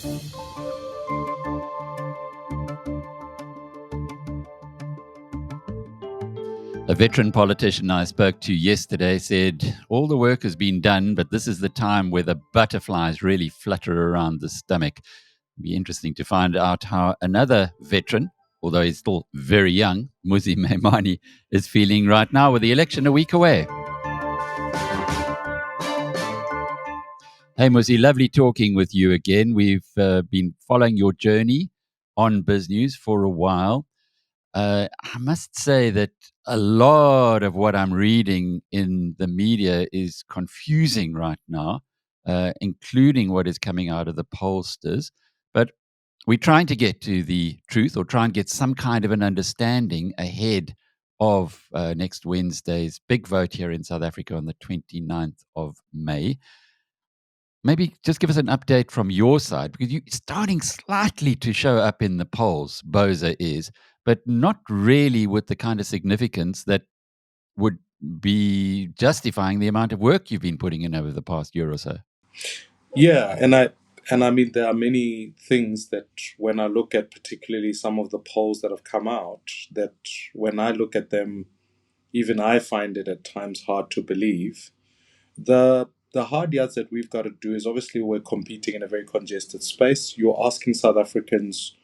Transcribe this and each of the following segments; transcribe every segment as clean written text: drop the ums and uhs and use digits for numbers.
A veteran politician I spoke to yesterday said, all the work has been done, but this is the time where the butterflies really flutter around the stomach. It'll be interesting to find out how another veteran, although he's still very young, Mmusi Maimane, is feeling right now with the election a week away. Hey, Mmusi, lovely talking with you again. We've been following your journey on BizNews for a while. I must say that a lot of what I'm reading in the media is confusing right now, including what is coming out of the pollsters. But we're trying to get to the truth or try and get some kind of an understanding ahead of next Wednesday's big vote here in South Africa on the 29th of May. Maybe just give us an update from your side, because you're starting slightly to show up in the polls, Bosa is, but not really with the kind of significance that would be justifying the amount of work you've been putting in over the past year or so. Yeah, and I mean there are many things that when I look at particularly some of the polls that have come out, that when I look at them, even I find it at times hard to believe. The hard yards that we've got to do is obviously we're competing in a very congested space. You're asking South Africans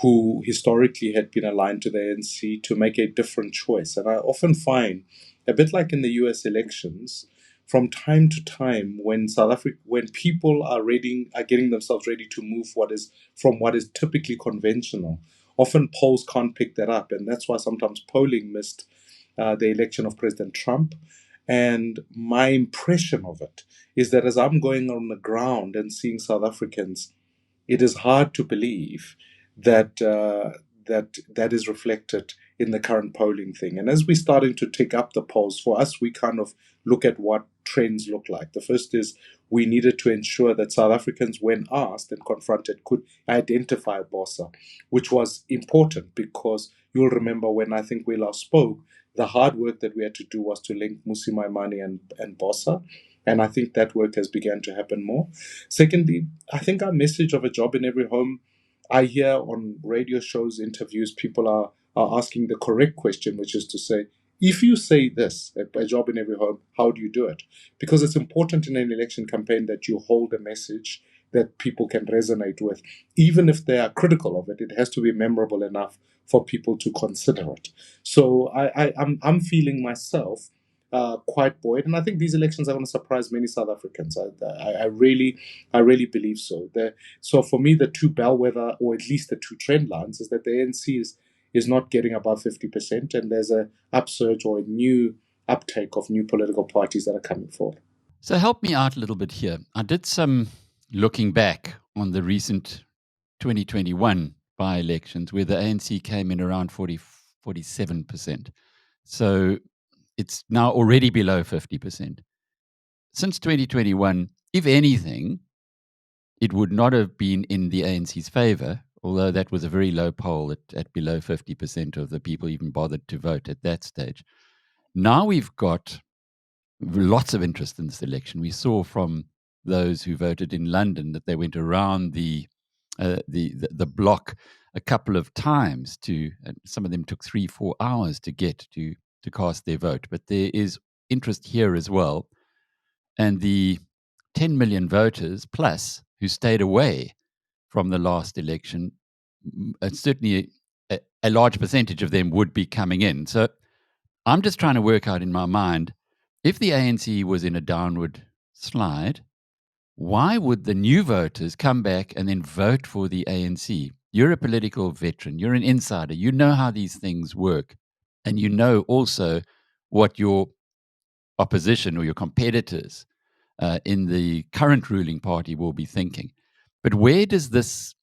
who historically had been aligned to the ANC to make a different choice. And I often find, a bit like in the US elections, from time to time when when people are getting themselves ready to move what is typically conventional, often polls can't pick that up. And that's why sometimes polling missed the election of President Trump. And my impression of it is that as I'm going on the ground and seeing South Africans, it is hard to believe that that is reflected in the current polling thing. And as we're starting to take up the polls, for us, we kind of look at what trends look like. The first is we needed to ensure that South Africans, when asked and confronted, could identify Bosa, which was important because you'll remember when I think we last spoke, the hard work that we had to do was to link Mmusi Maimane and Bosa. And I think that work has begun to happen more. Secondly, I think our message of a job in every home, I hear on radio shows, interviews, people are asking the correct question, which is to say, if you say this, a job in every home, how do you do it? Because it's important in an election campaign that you hold a message that people can resonate with. Even if they are critical of it, it has to be memorable enough for people to consider it. So I'm feeling myself quite buoyed, and I think these elections are going to surprise many South Africans. I really believe so. So for me, the two bellwether, or at least the two trend lines, is that the ANC is not getting above 50%, and there's a upsurge or a new uptake of new political parties that are coming forward. So help me out a little bit here. I did some looking back on the recent 2021 by-elections where the ANC came in around 47%. So it's now already below 50%. Since 2021, if anything, it would not have been in the ANC's favor, although that was a very low poll at below 50% of the people even bothered to vote at that stage. Now we've got lots of interest in this election. We saw from those who voted in London that they went around the block a couple of times some of them took 3-4 hours to get to cast their vote. But there is interest here as well. And the 10 million voters plus who stayed away from the last election, certainly a large percentage of them would be coming in. So I'm just trying to work out in my mind, if the ANC was in a downward slide, why would the new voters come back and then vote for the ANC? You're a political veteran. You're an insider. You know how these things work. And you know also what your opposition or your competitors in the current ruling party will be thinking. But where does this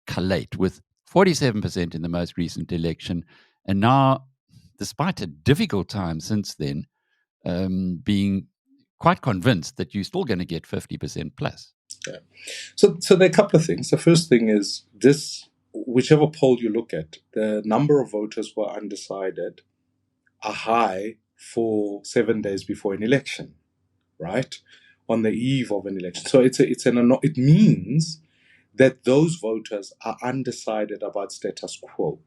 collate with 47% in the most recent election, and now, despite a difficult time since then, being quite convinced that you're still going to get 50% plus? Yeah. So there are a couple of things. The first thing is this: whichever poll you look at, the number of voters who are undecided are high for 7 days before an election, right? On the eve of an election. So it means that those voters are undecided about status quo.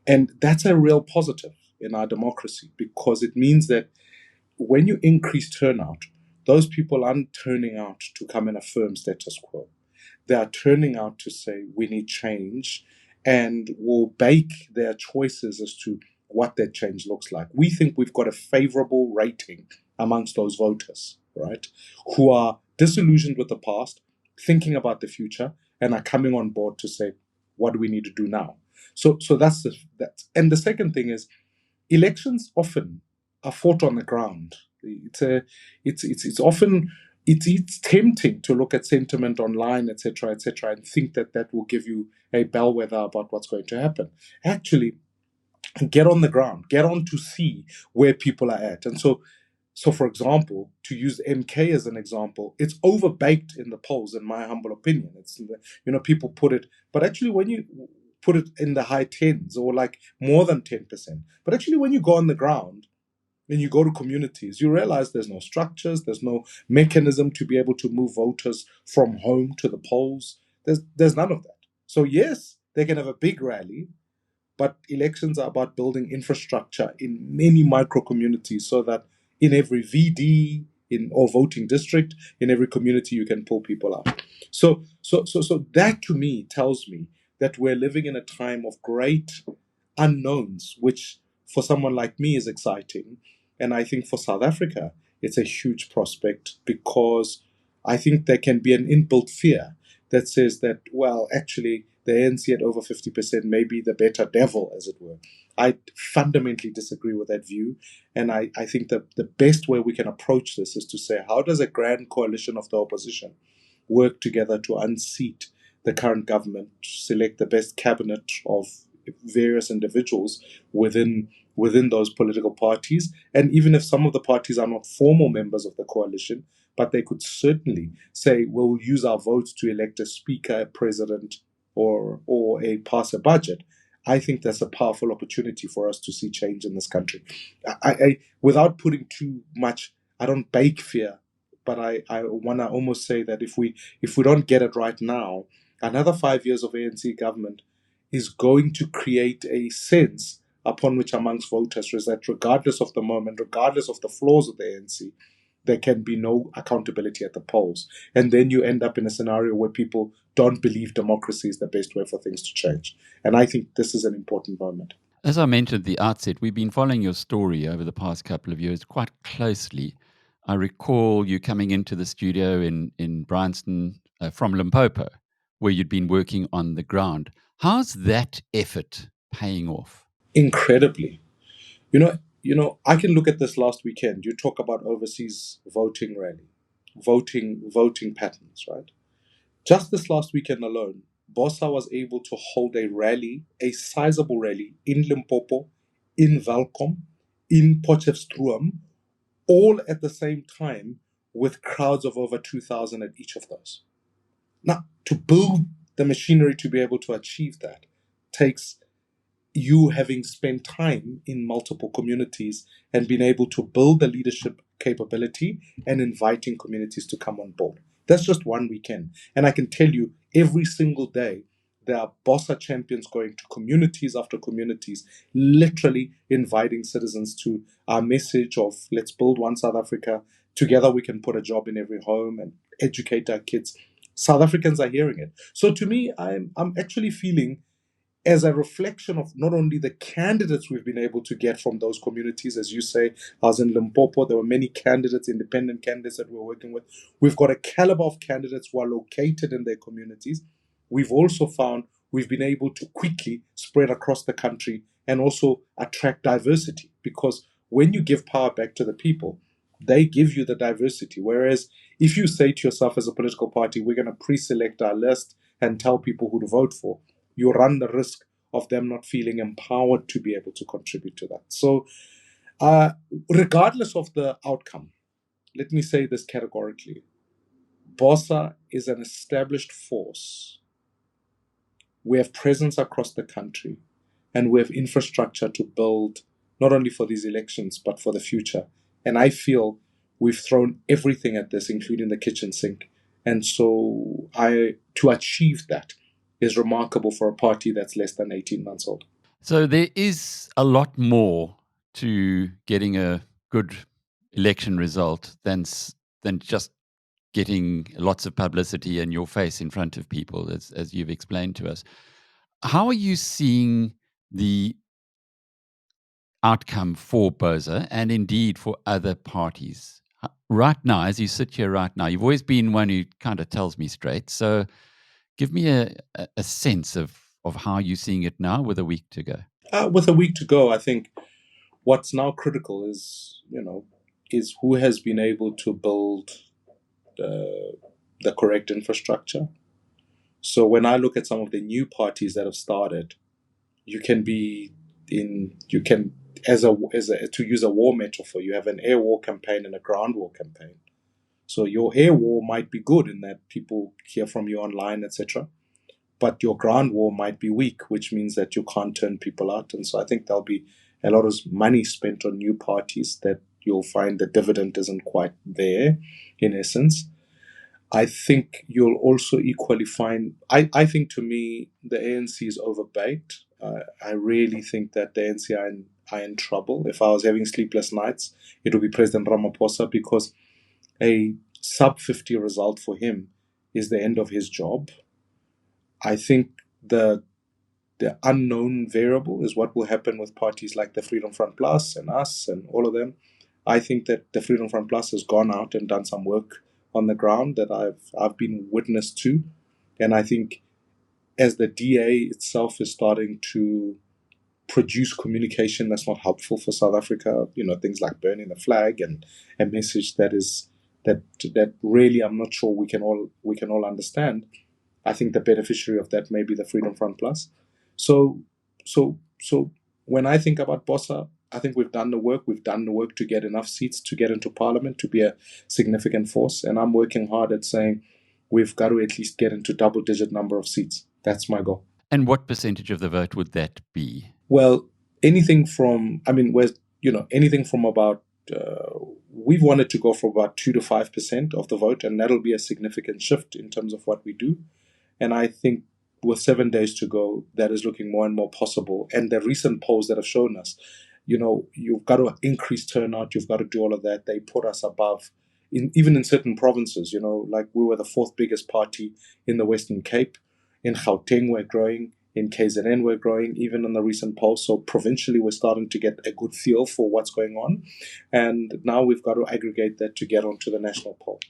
And that's a real positive in our democracy, because it means that when you increase turnout, those people aren't turning out to come and affirm status quo. They are turning out to say we need change, and will bake their choices as to what that change looks like. We think we've got a favorable rating amongst those voters, right? Who are disillusioned with the past, thinking about the future, and are coming on board to say, what do we need to do now? So that's. And the second thing is, elections often are fought on the ground. It's often it's tempting to look at sentiment online, etc., and think that that will give you a bellwether about what's going to happen. Actually, get on the ground, get on to see where people are at. And so for example, to use MK as an example, it's overbaked in the polls, in my humble opinion. It's, people put it, but actually when you put it in the high tens, or like more than 10%, but actually when you go on the ground and you go to communities, you realize there's no structures, there's no mechanism to be able to move voters from home to the polls. There's none of that. So yes, they can have a big rally, but elections are about building infrastructure in many micro communities, so that in every VD or voting district, in every community, you can pull people out. So that to me tells me that we're living in a time of great unknowns, which for someone like me is exciting. And I think for South Africa, it's a huge prospect, because I think there can be an inbuilt fear that says that, well, actually, the ANC at over 50% may be the better devil, as it were. I fundamentally disagree with that view. And I think that the best way we can approach this is to say, how does a grand coalition of the opposition work together to unseat the current government, select the best cabinet of various individuals within those political parties, and even if some of the parties are not formal members of the coalition, but they could certainly say, we'll use our votes to elect a speaker, a president, or pass a budget. I think that's a powerful opportunity for us to see change in this country. I without putting too much, I don't bake fear, but I want to almost say that if we don't get it right now, another 5 years of ANC government is going to create a sense upon which amongst voters is that regardless of the moment, regardless of the flaws of the ANC, there can be no accountability at the polls. And then you end up in a scenario where people don't believe democracy is the best way for things to change. And I think this is an important moment. As I mentioned at the outset, we've been following your story over the past couple of years quite closely. I recall you coming into the studio in Bryanston from Limpopo, where you'd been working on the ground. How's that effort paying off? Incredibly. I can look at this last weekend. You talk about overseas voting rally, voting patterns, right? Just this last weekend alone, Bosa was able to hold a rally, a sizable rally in Limpopo, in Welkom, in Potchefstroom, all at the same time, with crowds of over 2,000 at each of those. Now, to build the machinery to be able to achieve that takes you having spent time in multiple communities and been able to build the leadership capability and inviting communities to come on board. That's just one weekend. And I can tell you, every single day, there are Bosa champions going to communities after communities, literally inviting citizens to our message of let's build one South Africa. Together we can put a job in every home and educate our kids. South Africans are hearing it. So to me, I'm actually feeling, as a reflection of not only the candidates we've been able to get from those communities, as you say, I was in Limpopo, there were many candidates, independent candidates that we're working with. We've got a caliber of candidates who are located in their communities. We've also found we've been able to quickly spread across the country and also attract diversity, because when you give power back to the people, they give you the diversity. Whereas if you say to yourself as a political party, we're going to pre-select our list and tell people who to vote for, you run the risk of them not feeling empowered to be able to contribute to that. So, regardless of the outcome, let me say this categorically. Bosa is an established force. We have presence across the country, and we have infrastructure to build not only for these elections, but for the future. And I feel we've thrown everything at this, including the kitchen sink, And so to achieve that is remarkable for a party that's less than 18 months old. So there is a lot more to getting a good election result than just getting lots of publicity and your face in front of people, as you've explained to us. How are you seeing the outcome for Bosa and indeed for other parties? Right now, as you sit here right now, you've always been one who kind of tells me straight. So give me a sense of how you're seeing it now with a week to go. With a week to go, I think what's now critical is who has been able to build the correct infrastructure. So when I look at some of the new parties that have started, you can to use a war metaphor, you have an air war campaign and a ground war campaign. So your air war might be good in that people hear from you online, etc. But your ground war might be weak, which means that you can't turn people out. And so I think there'll be a lot of money spent on new parties that you'll find the dividend isn't quite there, in essence. I think you'll also equally find, I think to me, the ANC is overbaked. I really think that the ANC are in trouble. If I was having sleepless nights, it would be President Ramaphosa, because a sub 50 result for him is the end of his job. I think the unknown variable is what will happen with parties like the Freedom Front Plus and us and all of them. I think that the Freedom Front Plus has gone out and done some work on the ground that I've been witness to, and I think as the DA itself is starting to produce communication that's not helpful for South Africa, things like burning the flag and a message that really I'm not sure we can all understand. I think the beneficiary of that may be the Freedom Front Plus. So when I think about Bosa, I think we've done the work. We've done the work to get enough seats to get into parliament, to be a significant force. And I'm working hard at saying we've got to at least get into double-digit number of seats. That's my goal. And what percentage of the vote would that be? Well, anything from, anything from about, we've wanted to go for about 2 to 5% of the vote, and that'll be a significant shift in terms of what we do. And I think with 7 days to go, that is looking more and more possible. And the recent polls that have shown us, you've got to increase turnout, you've got to do all of that. They put us above, even in certain provinces, like we were the fourth biggest party in the Western Cape. In Gauteng, we're growing. In KZN, we're growing, even in the recent polls. So provincially, we're starting to get a good feel for what's going on. And now we've got to aggregate that to get onto the national poll.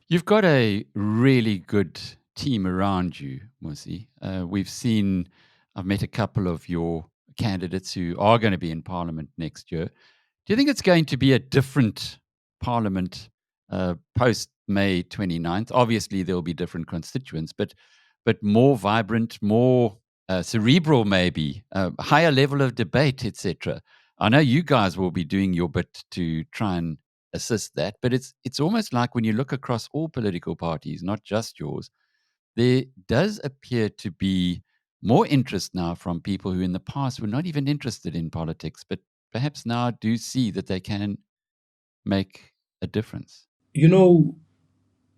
You've got a really good team around you, Mmusi. I've met a couple of your candidates who are going to be in Parliament next year. Do you think it's going to be a different Parliament post May 29th? Obviously, there'll be different constituents, but more vibrant, more cerebral, maybe, higher level of debate, etc. I know you guys will be doing your bit to try and assist that, but it's almost like when you look across all political parties, not just yours, there does appear to be more interest now from people who in the past were not even interested in politics, but perhaps now do see that they can make a difference.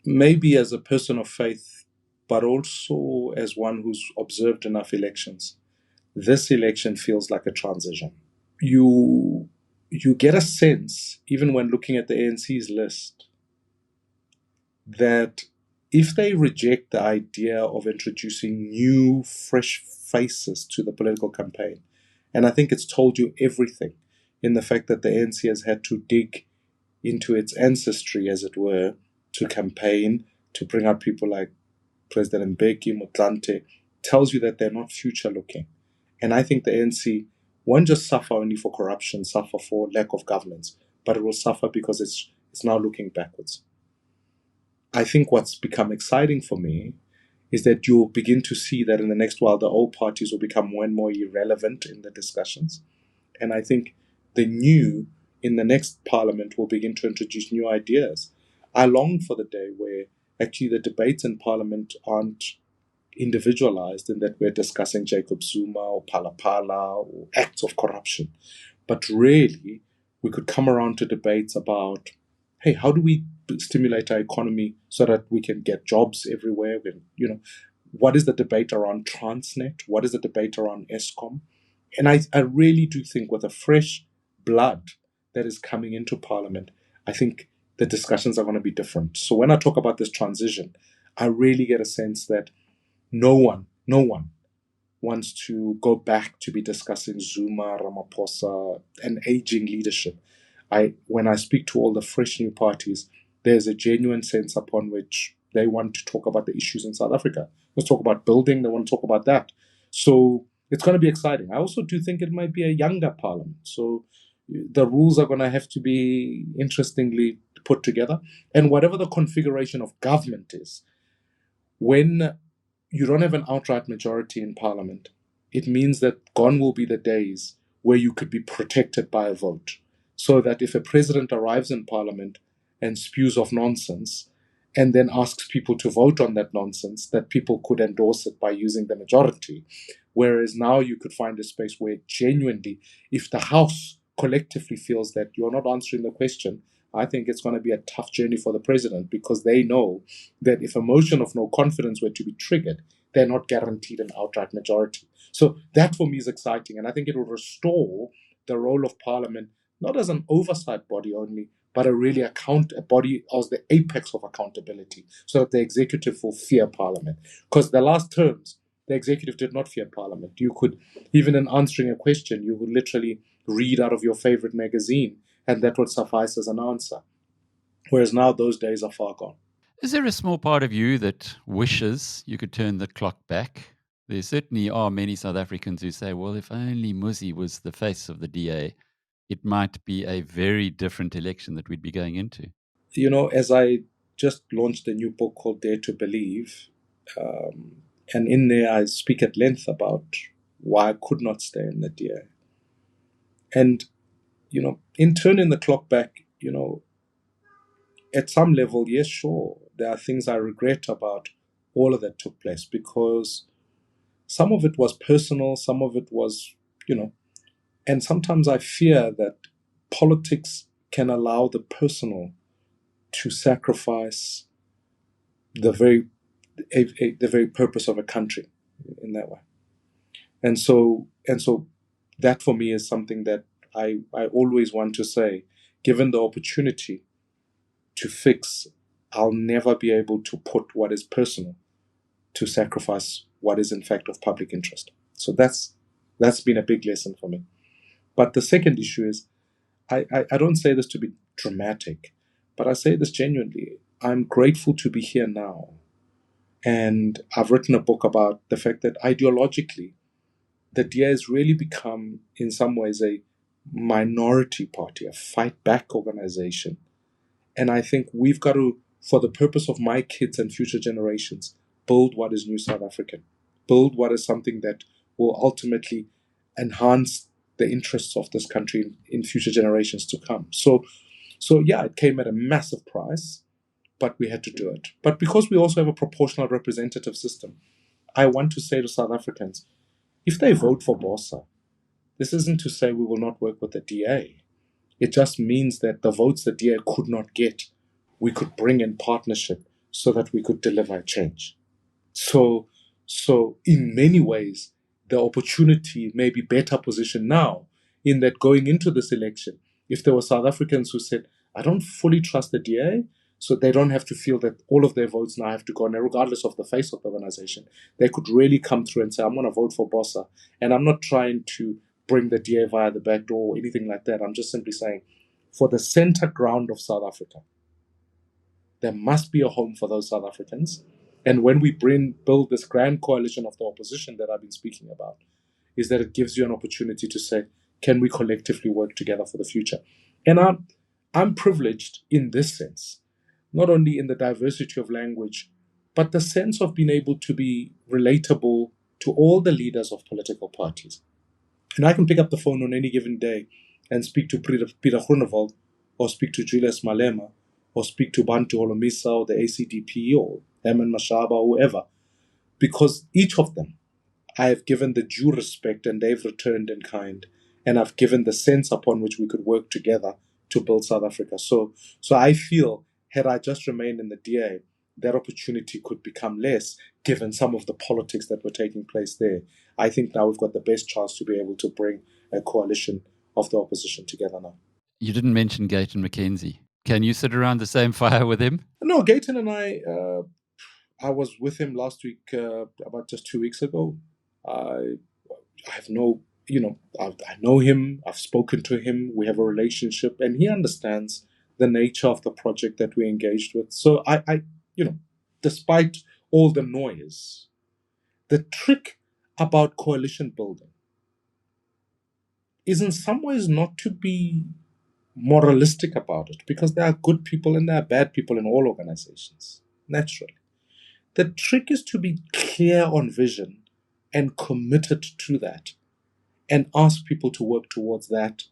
Maybe as a person of faith, but also as one who's observed enough elections, this election feels like a transition. You get a sense, even when looking at the ANC's list, that if they reject the idea of introducing new, fresh faces to the political campaign, and I think it's told you everything in the fact that the ANC has had to dig into its ancestry, as it were, to campaign, to bring out people like President Mbeki, Motlanthe, tells you that they're not future looking. And I think the ANC won't just suffer only for corruption, suffer for lack of governance, but it will suffer because it's now looking backwards. I think what's become exciting for me is that you'll begin to see that in the next while, the old parties will become more and more irrelevant in the discussions. And I think the new in the next parliament will begin to introduce new ideas. I long for the day where actually the debates in parliament aren't individualized, in that we're discussing Jacob Zuma or Palapala or acts of corruption, but really we could come around to debates about hey, how do we stimulate our economy so that we can get jobs everywhere? What is the debate around Transnet? What is the debate around ESCOM? And I really do think with a fresh blood that is coming into Parliament, I think the discussions are going to be different. So when I talk about this transition, I really get a sense that no one wants to go back to be discussing Zuma, Ramaphosa, and aging leadership. When I speak to all the fresh new parties, there's a genuine sense upon which they want to talk about the issues in South Africa. Let's talk about building, they want to talk about that. So it's going to be exciting. I also do think it might be a younger parliament. So the rules are going to have to be interestingly put together. And whatever the configuration of government is, when you don't have an outright majority in parliament, it means that gone will be the days where you could be protected by a vote. So that if a president arrives in parliament and spews off nonsense and then asks people to vote on that nonsense, that people could endorse it by using the majority. Whereas now you could find a space where genuinely, if the House collectively feels that you're not answering the question, I think it's going to be a tough journey for the president, because they know that if a motion of no confidence were to be triggered, they're not guaranteed an outright majority. So that for me is exciting. And I think it will restore the role of Parliament, not as an oversight body only, but a body as the apex of accountability, so that the executive will fear Parliament. Because the last terms, the executive did not fear Parliament. You could, even in answering a question, you would literally read out of your favorite magazine, and that would suffice as an answer. Whereas now those days are far gone. Is there a small part of you that wishes you could turn the clock back? There certainly are many South Africans who say, well, if only Mmusi was the face of the DA, it might be a very different election that we'd be going into. As I just launched a new book called Dare to Believe, and in there I speak at length about why I could not stay in the DA. And, in turning the clock back, at some level, yes, sure, there are things I regret about all of that took place, because some of it was personal, some of it was, and sometimes I fear that politics can allow the personal to sacrifice the very purpose of a country in that way. And so that for me is something that I always want to say, given the opportunity to fix, I'll never be able to put what is personal to sacrifice what is in fact of public interest. So that's been a big lesson for me. But the second issue is, I don't say this to be dramatic, but I say this genuinely. I'm grateful to be here now. And I've written a book about the fact that ideologically, the DA has really become, in some ways, a minority party, a fight back organization. And I think we've got to, for the purpose of my kids and future generations, build what is new South African, build what is something that will ultimately enhance the interests of this country in future generations to come. So yeah, it came at a massive price, but we had to do it. But because we also have a proportional representative system, I want to say to South Africans, if they vote for Bosa, this isn't to say we will not work with the DA. It just means that the votes the DA could not get, we could bring in partnership so that we could deliver change. So in many ways, the opportunity may be better positioned now, in that going into this election, if there were South Africans who said, I don't fully trust the DA, so they don't have to feel that all of their votes now have to go, and regardless of the face of the organization, they could really come through and say, I'm going to vote for Bosa. And I'm not trying to bring the DA via the back door or anything like that. I'm just simply saying, for the center ground of South Africa, there must be a home for those South Africans. And when we build this grand coalition of the opposition that I've been speaking about, is that it gives you an opportunity to say, can we collectively work together for the future? And I'm privileged in this sense, not only in the diversity of language, but the sense of being able to be relatable to all the leaders of political parties. And I can pick up the phone on any given day and speak to Peter Groenewald, or speak to Julius Malema, or speak to Bantu Holomisa, or the ACDP, or Herman Mashaba, or whoever, because each of them I have given the due respect and they've returned in kind, and I've given the sense upon which we could work together to build South Africa. So I feel, had I just remained in the DA, that opportunity could become less, given some of the politics that were taking place there. I think now we've got the best chance to be able to bring a coalition of the opposition together now. You didn't mention Gayton McKenzie. Can you sit around the same fire with him? No, Gayton and I was with him last week, about just 2 weeks ago. I have no, I know him. I've spoken to him. We have a relationship, and he understands the nature of the project that we're engaged with. So I despite all the noise, the trick about coalition building is in some ways not to be moralistic about it, because there are good people and there are bad people in all organizations, naturally. The trick is to be clear on vision and committed to that, and ask people to work towards that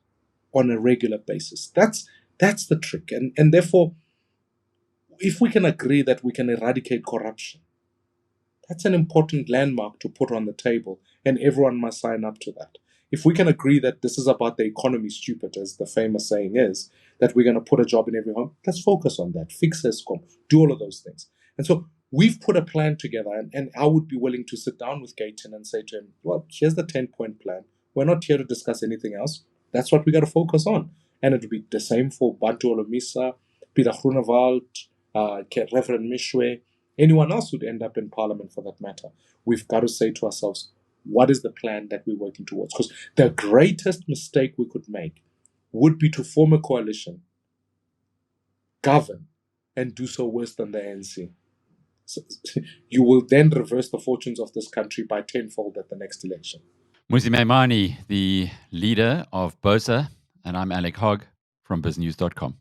on a regular basis. That's the trick. And therefore, if we can agree that we can eradicate corruption, that's an important landmark to put on the table, and everyone must sign up to that. If we can agree that this is about the economy, stupid, as the famous saying is, that we're going to put a job in every home, let's focus on that. Fix ESCOM, do all of those things. And so we've put a plan together, and I would be willing to sit down with Gayton and say to him, well, here's the 10-point plan. We're not here to discuss anything else. That's what we got to focus on. And it would be the same for Bantu Olomisa, Peter Groenewald, Reverend Mishwe, anyone else who'd end up in parliament for that matter. We've got to say to ourselves, what is the plan that we're working towards? Because the greatest mistake we could make would be to form a coalition, govern, and do so worse than the ANC. So, you will then reverse the fortunes of this country by tenfold at the next election. Mmusi Maimane, the leader of Bosa, and I'm Alec Hogg from BizNews.com.